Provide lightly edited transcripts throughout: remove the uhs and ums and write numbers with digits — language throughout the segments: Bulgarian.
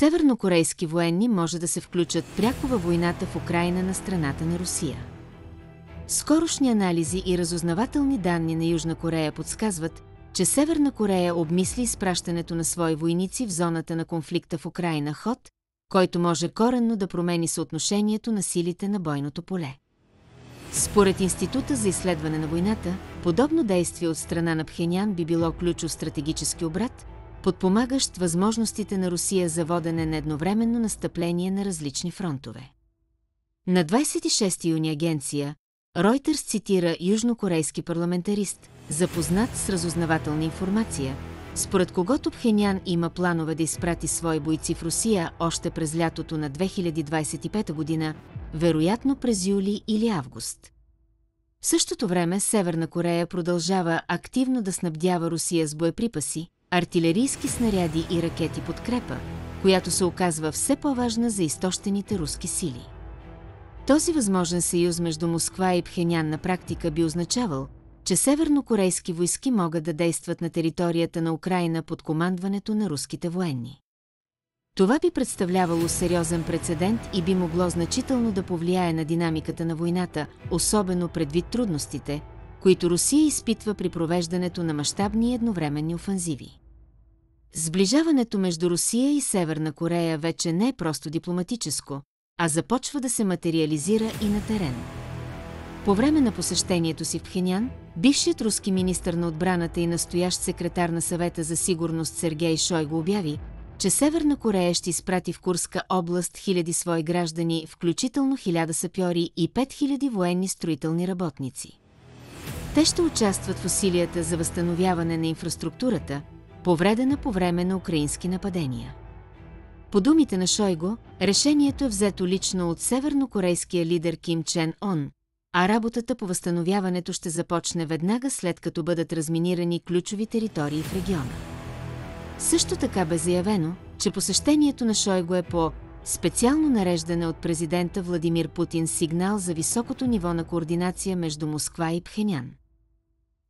севернокорейски военни може да се включат пряко във войната в Украйна на страната на Русия. Скорошни анализи и разузнавателни данни на Южна Корея подсказват, че Северна Корея обмисли изпращането на свои войници в зоната на конфликта в Украйна, ход, който може коренно да промени съотношението на силите на бойното поле. Според Института за изследване на войната, подобно действие от страна на Пхенян би било ключов стратегически обрат, подпомагащ възможностите на Русия за водене на едновременно настъпление на различни фронтове. На 26 юни агенция Reuters цитира южнокорейски парламентарист, запознат с разузнавателна информация, според когото Пхенян има планове да изпрати свои бойци в Русия още през лятото на 2025 година, вероятно през юли или август. В същото време Северна Корея продължава активно да снабдява Русия с боеприпаси, артилерийски снаряди и ракети подкрепа, която се оказва все по-важна за изтощените руски сили. Този възможен съюз между Москва и Пхенян на практика би означавал, че севернокорейски войски могат да действат на територията на Украйна под командването на руските военни. Това би представлявало сериозен прецедент и би могло значително да повлияе на динамиката на войната, особено предвид трудностите, които Русия изпитва при провеждането на мащабни едновременни офанзиви. Сближаването между Русия и Северна Корея вече не е просто дипломатическо, а започва да се материализира и на терен. По време на посещението си в Пхенян, бившият руски министър на отбраната и настоящ секретар на Съвета за сигурност Сергей Шойгу обяви, че Северна Корея ще изпрати в Курска област хиляди свои граждани, включително 1000 сапьори и 5000 военни строителни работници. Те ще участват в усилията за възстановяване на инфраструктурата, повредена по време на украински нападения. По думите на Шойгу, решението е взето лично от севернокорейския лидер Ким Чен Он, а работата по възстановяването ще започне веднага след като бъдат разминирани ключови територии в региона. Също така бе заявено, че посещението на Шойгу е по специално нареждане от президента Владимир Путин сигнал за високото ниво на координация между Москва и Пхенян.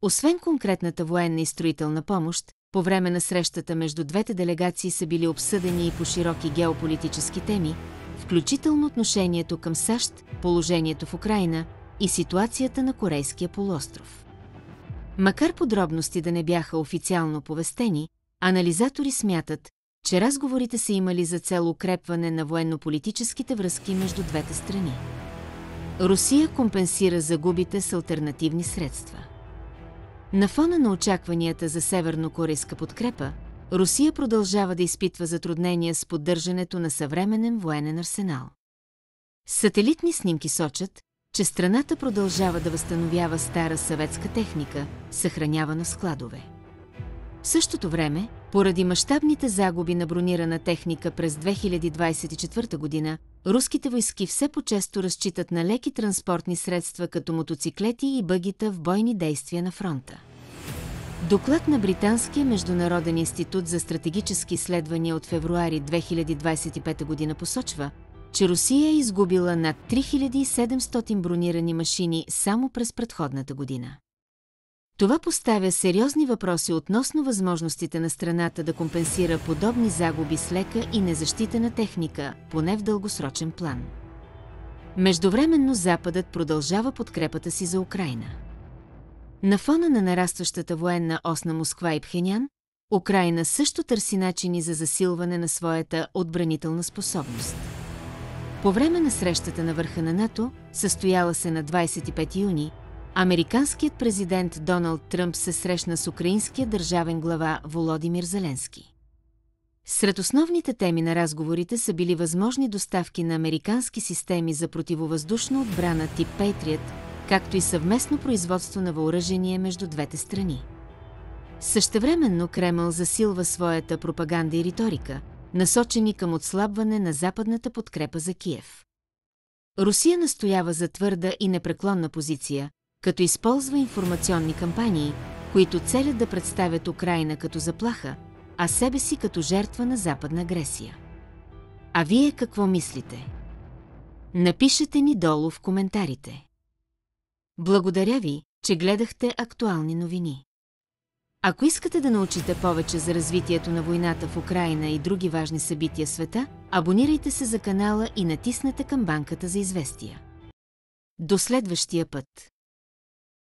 Освен конкретната военна и строителна помощ, по време на срещата между двете делегации са били обсъдени и по широки геополитически теми, включително отношението към САЩ, положението в Украйна и ситуацията на Корейския полуостров. Макар подробности да не бяха официално оповестени, анализатори смятат, че разговорите са имали за цел укрепване на военно-политическите връзки между двете страни. Русия компенсира загубите с алтернативни средства. На фона на очакванията за севернокорейска подкрепа, Русия продължава да изпитва затруднения с поддържането на съвременен военен арсенал. Сателитни снимки сочат, че страната продължава да възстановява стара съветска техника, съхранявана в складове. В същото време, поради мащабните загуби на бронирана техника през 2024 година, руските войски все по-често разчитат на леки транспортни средства като мотоциклети и бъгита в бойни действия на фронта. Доклад на Британския международен институт за стратегически изследвания от февруари 2025 година посочва, че Русия е изгубила над 3700 бронирани машини само през предходната година. Това поставя сериозни въпроси относно възможностите на страната да компенсира подобни загуби с лека и незащитена техника, поне в дългосрочен план. Междувременно Западът продължава подкрепата си за Украйна. На фона на нарастващата военна ос на Москва и Пхенян, Украйна също търси начини за засилване на своята отбранителна способност. По време на срещата на върха на НАТО, състояла се на 25 юни, американският президент Доналд Тръмп се срещна с украинския държавен глава Володимир Зеленски. Сред основните теми на разговорите са били възможни доставки на американски системи за противовъздушна отбрана тип Patriot, както и съвместно производство на въоръжение между двете страни. Същевременно Кремъл засилва своята пропаганда и риторика, насочени към отслабване на западната подкрепа за Киев. Русия настоява за твърда и непреклонна позиция, като използва информационни кампании, които целят да представят Украйна като заплаха, а себе си като жертва на западна агресия. А вие какво мислите? Напишете ни долу в коментарите. Благодаря ви, че гледахте актуални новини. Ако искате да научите повече за развитието на войната в Украйна и други важни събития в света, абонирайте се за канала и натиснете камбанката за известия. До следващия път!